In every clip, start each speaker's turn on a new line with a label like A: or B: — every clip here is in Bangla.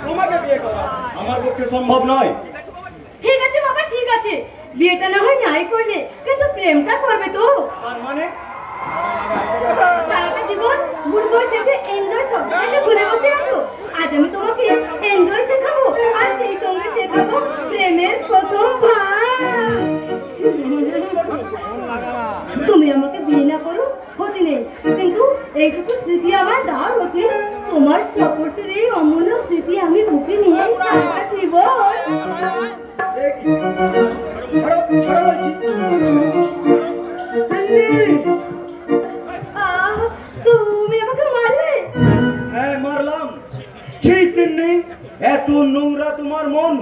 A: তোমাকে বিয়ে করা আমার পক্ষে সম্ভব নয়।
B: ঠিক আছে বাবা, ঠিক আছে, বিয়েটা না হয় নাই করলে, কিন্তু প্রেমটা করবে তো।
A: তার মানে
B: সারাটা জীবন বুড়বো শেখে এনজয় শব্দটাকে ভুলে বসে আছো। আজ আমি তোমাকে এনজয় শেখাবো, আর সেই সঙ্গে শেখাবো প্রেমের প্রথম ভাব। তুমি আমাকে বিয়ে না করো ক্ষতি নেই, কিন্তু এইটুকু স্মৃতি আমার দাও হচ্ছে, তোমার স্পর্শের এই অমূল্য স্মৃতি আমি বুকে নিয়ে সারাটা জীবন। তুমি আমাকে মারলে?
A: হ্যাঁ মারলাম। ঠিক তেমনি এত নোংরা তোমার মন,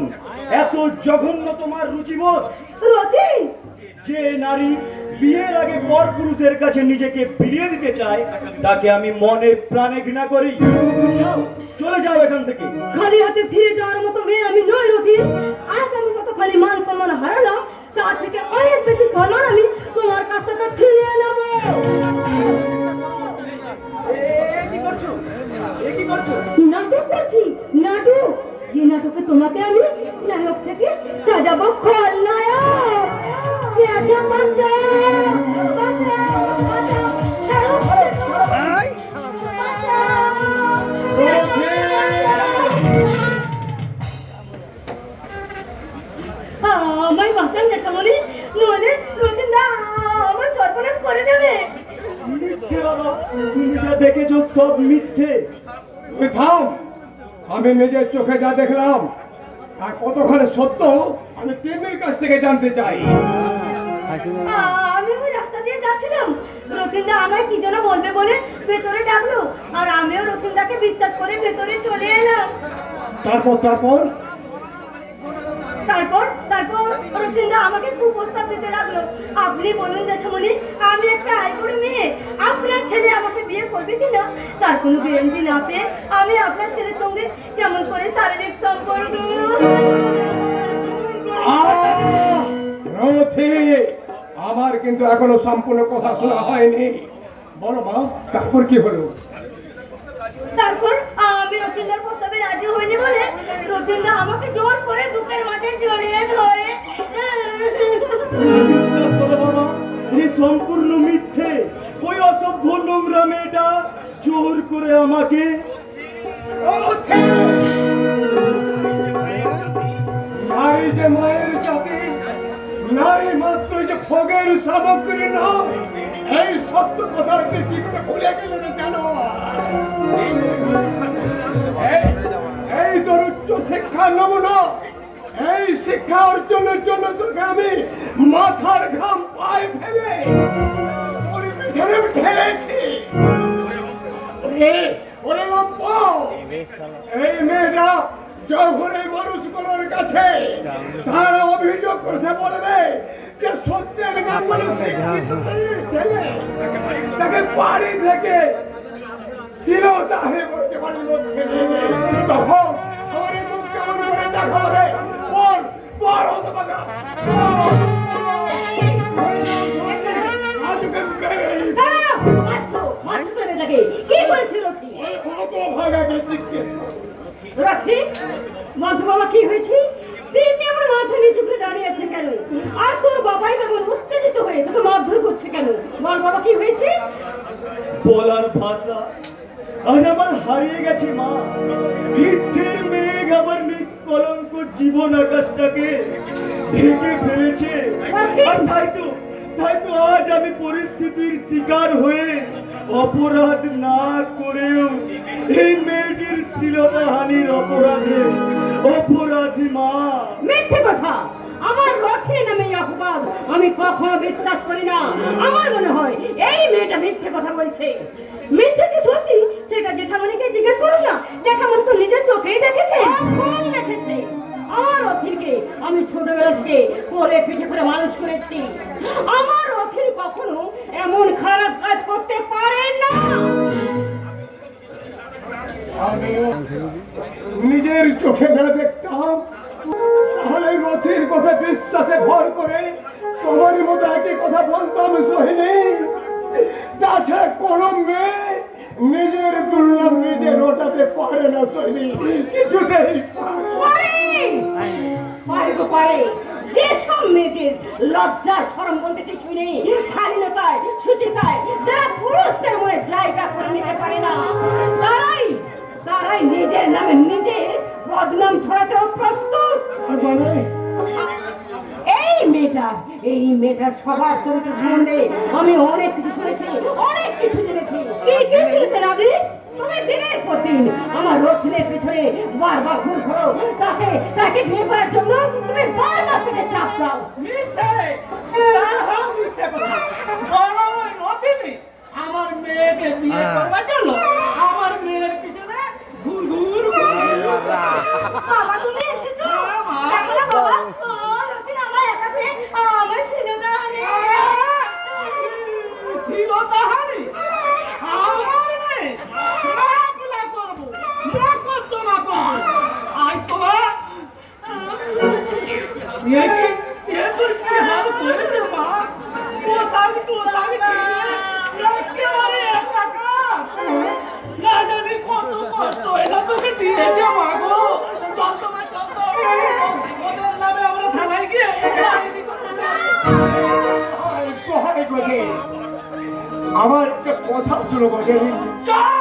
A: এত জঘন্য তোমার রুচিবোধ।
B: রতিন,
A: যে নারী বিয়ের আগে পর পুরুষের কাছে নিজেকে বিলিয়ে দিতে চায়, তাকে আমি মনে প্রাণে ঘৃণা করি। যাও, চলে যাও এখান থেকে।
B: খালি হাতে ফিরে যাওয়ার মতো মেয়ে আমি নই রতিন। আজ আমি যতখানি মান সম্মান হারালাম, তার থেকে অনেক বেশি সম্মান আমি তোমার কাছ থেকে ছিনিয়ে নেব।
A: কি করছো? কি করছো?
B: নাটক করছি, নাটক। যে নাটকে তোমাকে আমি নায়ক থেকে সাজাবো খলনায়ক। কে আছো? বাঁচাও, বাঁচাও, বাঁচাও, ছাড়ো, আমায় বাঁচান জেঠামণি, নইলে রতিনদা আমার সর্বনাশ করে দেবে।
A: মিথ্যে বাবা, তুমি যা দেখেছো সব মিথ্যে।
C: তুই থাম। আমি নিজের চোখে যা দেখলাম আর কতখানি সত্য আমি তিন্নির কাছ থেকে জানতে চাই।
B: আমি ওই রাস্তা দিয়ে যাচ্ছিলাম, রতিনদা আমায় কি যেন বলবে বলে ভেতরে ডাকলো, আর আমিও রতিনদাকে বিশ্বাস করে ভেতরে চলে এলাম।
C: তারপর
B: তারপর তারপর রতিনদা আমাকে কুপ্রস্তাব দিতে লাগলো। আপনি বলুন জেঠামণি, আমি একটা আইবুড়ো মেয়ে, আপনার ছেলে আমাকে বিয়ে করবে কিনা তার কোনো গ্যারান্টি না পেয়ে আমি আপনার ছেলের সঙ্গে কেমন করে শারীরিক সম্পর্ক।
C: রথি, আমার কিন্তু এখনো সম্পূর্ণ কথা শোনা হয়নি। বলো মা, তারপর কি হলো?
B: তারপর আমি রতিনদার প্রস্তাবে রাজি হইনি বলে রতিনদা আমাকে জোর করে বুকের মাঝে জড়িয়ে ধরে।
A: বিশ্বাস করো বাবা, এই সম্পূর্ণ মিথ্যে। ওই অসভ্য নোংরা মেয়েটা জোর করে আমাকে।
C: নারী যে মায়ের জাতি, নারী মাত্র যে ভোগের সামগ্রী নয়, এই সত্য কথাকে কি করে ভুলে গেলে জানো? এই তোর উচ্চ শিক্ষা নমুনা, এই শিক্ষা অর্জনের জন্য তোকে আমি মাথার ঘাম পায়ে ফেলে ওর পিছনে ঠেলেছি। ওরে বাবা, এই মেয়েটা যখন এই মানুষগুলোর কাছে তারা অভিযোগ করছে, বলবে যে সত্যের গাঙ্গুলি ছেলে তাকে বাড়ি থেকে ছিল তাহলে করতে পারল। তখন আমার এই মুখ কেমন করে দেখাবো রে? বল বল, হতে পারে
B: কি করেছিল রাখি? মধু বাবা কি হয়েছে? তিনি আমার মাথা নিচু করে দাঁড়িয়ে আছে কেন? আর তোর বাবাই যেমন উত্তেজিত হয়ে তোকে মারধর করছে কেন? বল বাবা কি হয়েছে?
A: বলার ভাষা আজ আমার হারিয়ে গেছে মা। মিথ্যের মেঘ আবার নিষ্কলঙ্ক জীবন আকাশটাকে ঢেকে ফেলেছে। আর তাই তো আজ আমি পরিস্থিতির শিকার হয়ে অপরাধ না করেও এই মেয়েটির শ্লীলতাহানির অপরাধী মা।
B: মিথ্যে কথা! আমার রথের নামে অপবাদ আমি কখনো বিশ্বাস করি না। আমার মনে হয় এই মেয়েটা মিথ্যে কথা বলছে। মিথ্যে কি সত্যি সেটা জেঠামণিকে জিজ্ঞেস করুন না। জেঠামণি তো নিজের চোখেই দেখেছে। দেখেছে আমার রথিরকে আমি ছোটবেলা থেকে কোলে পিঠে করে মানুষ করেছি। আমার রথির কখনো এমন খারাপ কাজ করতে পারে না।
C: আমি নিজের চোখে না দেখতাম তাহলে রথের কথা বিশ্বাসে ভর করে তোমার মতো একই কথা বলতাম সোহিনী। তাছাড়া কোন মেয়ে নিজের দুর্লভ নিজে রোটাতে পারে না সৈনি, কিছুতেই পারে না।
B: পারে তো পারে। যেসব মেয়েদের লজ্জা শরম বলতে কিছু নেই, স্বাধীনতায় সুচিতায় যারা পুরুষদের মনে জায়গা করে নিতে পারে না, তারাই নিজের নামে নিজে বদনাম ছড়াতেও প্রস্তুত।
C: আর মানে
B: এই মেয়েটার সবার চরিত্র সম্বন্ধে আমি অনেক কিছু শুনেছি, অনেক কিছু জেনেছি। কি কি শুনেছেন আপনি? তুমি দিনের পর দিন আমার রথিনের পেছনে বারবার ঘুর ঘোরো, তাকে বিয়ে করার জন্য তুমি বারবার থেকে চাপ দাও।
D: আমার মেয়েকে বিয়ে করবার জন্য আমার মেয়ের পিছনে ঘুর ঘুর
B: বাবা তুমি এসেছো? দেখো না বাবা, ও রথিন আমার একা মেয়ে, আমার শিলতা হারিয়ে
D: ছিল তাহারি আমার মেয়ে মামলা করবো, মোকদ্দমা করবো। আজ তোমার নিয়েছি এ তোর কি হাল করেছে মা? পোশাক ছিঁড়ে একেবারে একাকার। না জানি কত কষ্ট এটা তোকে দিয়েছে মা গো। চল তো মা, চল তো। ওদের নামে আমরা থানায় গিয়ে ডায়েরি করতে চাই।
C: দোহাই গজে, আমার একটা কথা শুনো গজে।
D: চল!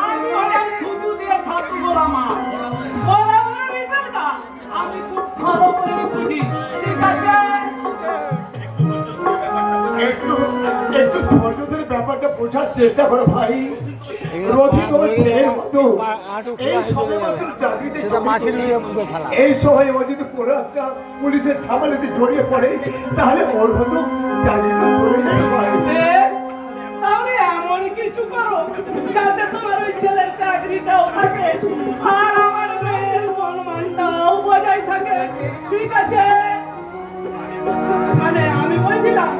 D: আমি হলাম থুতু দিয়ে ছাতু গোলা মা। বরাবরের হিসাবটা আমি খুব ভালো করে বুঝি। ঠিক আছে?
C: একটু ধৈর্য ধরে ব্যাপারটা বোঝার চেষ্টা করো ভাই। রোজি তোমার ছেলের মতো এই সময় মাত্র চাকরিতে এই সময় ও যদি কোনো একটা পুলিশের ঝামেলাতে জড়িয়ে পড়ে, তাহলে ওর হতো চাকরিটা চলে যেতে পারে।
D: তাহলে এমন কিছু করো যাতে তোমার ওই ছেলের চাকরিটাও থাকে আর আমার মেয়ের সম্মানটাও বজায় থাকে। ঠিক আছে? মানে আমি বলছিলাম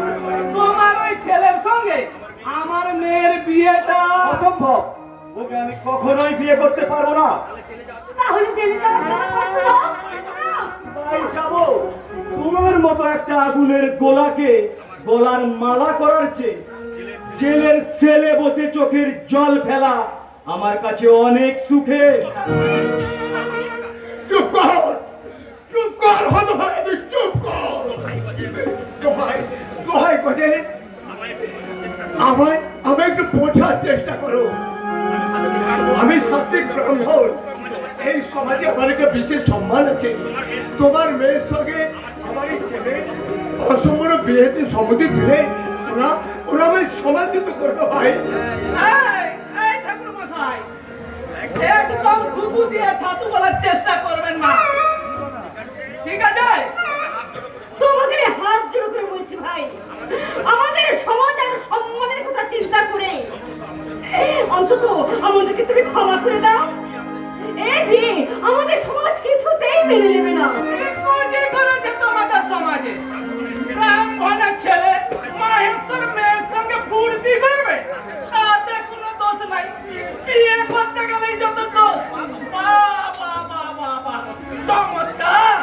D: তোমার ওই ছেলের সঙ্গে আমার মেয়ের বিয়েটা
A: অসম্ভব, ওকে আমি কখনোই বিয়ে করতে পারবো না।
B: তাহলে জেলে যাওয়ার জন্য প্রস্তুত হও।
A: তাই যাবো? তোমার মতো একটা আগুনের গোলাকে গলার মালা করার চেয়ে জেলের সেলে বসে চোখের জল ফেলা আমার কাছে অনেক সুখে।
C: চুপ কর, চুপ কর, হতো ভাই, তুই চুপ কর। দোহাই, দোহাই গজে, আমায় একটু বোঝার চেষ্টা করো। আমি সাত্বিক ব্রাহ্মণ, এই সমাজে আমার একটা বিশেষ সম্মান আছে। তোমার মেয়ের সঙ্গে আমার এই ছেলে অসম্পূর্ণ বিয়েতে সম্মতি দিলে ওরা আমায় সমালোচিত করবে ভাই।
D: এই ঠাকুর মশাই, একদম থুতু দিয়ে ছাতু বলার চেষ্টা করবেন না। ঠিক আছে?
B: তোমাদের হাত জোড় করে বলছি ভাই, আমাদের সমাজ আর সম্মানের কথা চিন্তা করে অন্তত আমাদেরকে তুমি ক্ষমা করে দাও। এই বিয়ে আমাদের সমাজ কিছুতেই মেনে নেবে না।
D: যে করেছে তোমাদের সমাজে ব্রাহ্মণের ছেলে মাহেশ্বর মেয়ের সঙ্গে ফুর্তি করবে, তাতে কোনো দোষ নাই। বিয়ে করতে গেলেই যত দোষ। বাবা চমৎকার!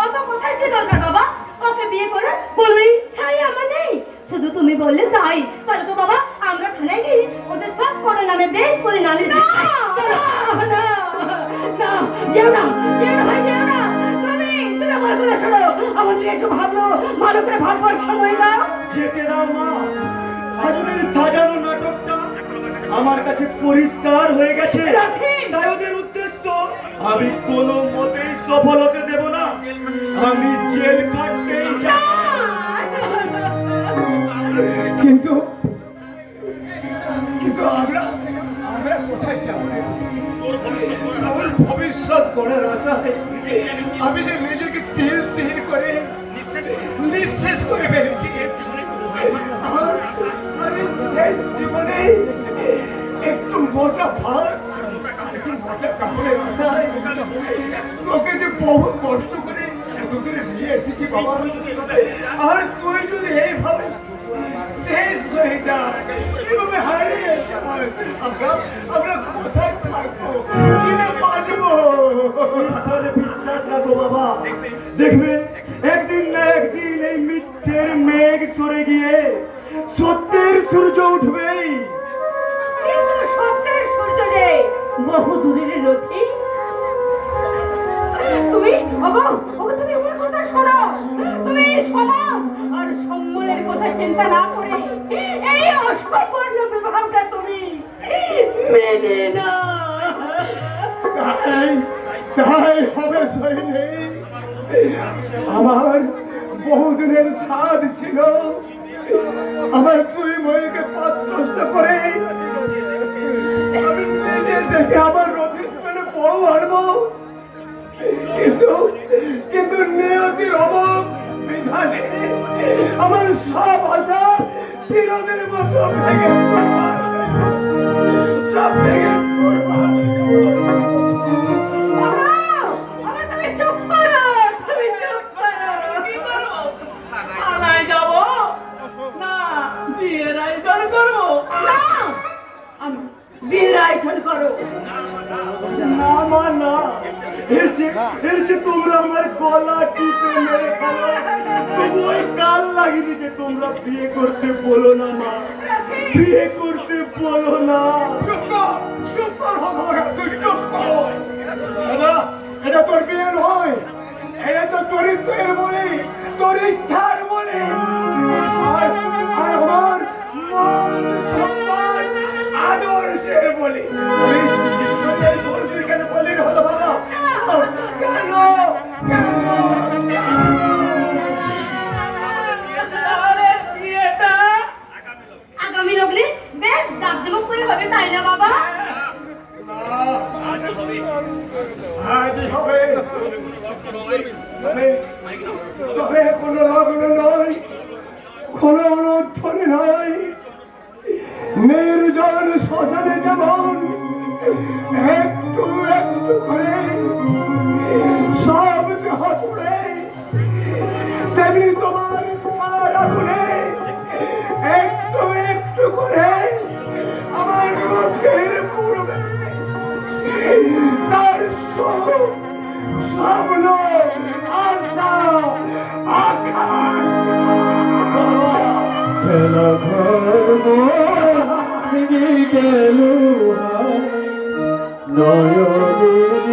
B: অত কোথায় কি দরকার বাবা? ওকে বিয়ে করার কোনো ইচ্ছাই আমার নেই, শুধু তুমি বললে তাই। চলো তো বাবা, আমরা থানায় গিয়ে ওদের সব কটার নামে বেশ করে নালিশ দিই। চলো। যেও না ভাই, যেও না। তুমি আমার কথা শোনো, আমাদের একটু ভাবলো, ভালো করে ভাববার সময় দাও।
A: যেতে দাও মা, আসলে সাজানো নাটকটা আমার কাছে পরিষ্কার হয়ে গেছে। তাই ওদের উদ্দেশ্য আমি কোনো মতেই সফল হতে দেব না। আমি জেল কাটতেই চাই।
C: কিন্তু আমরা কোথায় যাবো রে? আমার ভবিষ্যৎ গড়ার আশায় আমি যে নিজেকে তিল তিল করে নিঃশেষ করে ফেলেছি। আর এই শেষ জীবনে একটু মোটা ভাত, একটু মোটা কাপড়ের আশায় তোকে যে বহু কষ্ট করে এত করে নিয়ে এসেছি বাবা। আর তুই যদি এইভাবে শেষ হয়ে যায়, এভাবে হারিয়ে যায়, আমরা কোথায় থাকবো, কিনা বাঁচবো?
A: ঈশ্বরে বিশ্বাস রাখো বাবা, দেখবেন একদিন না একদিন এই মিথ্যের মেঘ সরে গিয়ে সত্যের সূর্য উঠবেই।
C: তাই হবে সৈনিক। আমার বহুদিনের সাধ ছিল আমার দুই মেয়েকে পাত্রস্থ করে আমি নিজে দেখে আমার রথের জন্য বউ আনবো, কিন্তু কিন্তু নিয়তির অভাব বিধানে আমার সব আশা চিরদিন মতো ভেঙে পড়বার, সব ভেঙে পড়বার।
B: আমার তুমি চুপ করো, তুমি চুপ করো।
D: কি করবো? থানায় যাবো না বিয়ের আয়োজন করবো?
B: না, আমি বিয়ের আয়োজন করো।
A: না মা না, এর যে তোমরা আমার গলা টিপে মেরে ফেলো, তবু ওই কাল লাগেনি যে তোমরা বিয়ে করতে বলো না মা, বিয়ে করতে বলো না।
C: চুপ কর, চুপ কর হতভাগা, তুই চুপ কর। এটা তোর বিয়ে নয়, এটা তো চরিত্রের বলি, তোর ইচ্ছার বলি। আর আমার মান সম্মান আদর্শের বলি। তুই কেন বলি হতভাগা? কেন কেন?
D: তাহলে বিয়েটা
B: আগামী লগ্নে বেশ জাঁকজমক করে হবে, তাই না বাবা?
C: আজই হবে। তবে কোনো লগ্ন নয়, কোনো অনুধ্বনি নয়। নির্জন শ্মশানে যেমন একটু একটু করে সব দেহ পুড়ে, তেমনি তোমার চার আগুনে একটু একটু করে আমার রথের পূর্বে তার স্বপ্ন আশা আকাঙ্ক্ষা ভেঙে গেল নয়নের